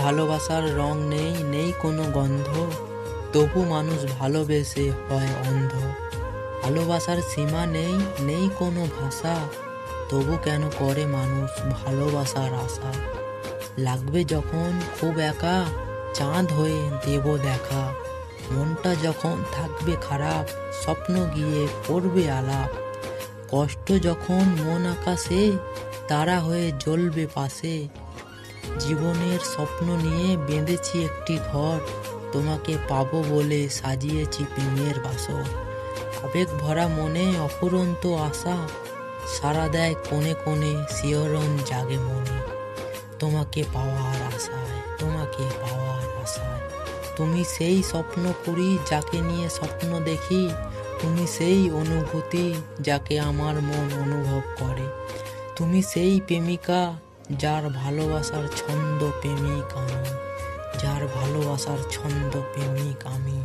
ভালোবাসার রং নেই, নেই কোনো গন্ধ, তবু মানুষ ভালোবেসে হয় অন্ধ। ভালোবাসার সীমা নেই, নেই কোনো ভাষা, তবু কেন করে মানুষ ভালোবাসার আশা। লাগবে যখন খুব একা, চাঁদ হয়ে দেব দেখা। মনটা যখন থাকবে খারাপ, স্বপ্ন গিয়ে করবে আলাপ। কষ্ট যখন মন আকাশে, তারা হয়ে জ্বলবে পাশে। জীবনের স্বপ্ন নিয়ে বেঁধেছি একটি ঘর, তোমাকে পাবো বলে সাজিয়েছি প্রেমের বাসর। আবেগ ভরা মনে অফুরন্ত আশা, সাড়া দেয় কোণে কোণে শিহরণ জাগে মনে। তোমাকে পাওয়ার আশায়, তোমাকে পাওয়ার আশায়। তুমি সেই স্বপ্নপুরী যাকে নিয়ে স্বপ্ন দেখি, তুমি সেই অনুভূতি যাকে আমার মন অনুভব করে। তুমি সেই প্রেমিকা যার ভালোবাসার ছন্দ প্রেমিক আমি, যার ভালোবাসার ছন্দ প্রেমিক আমি।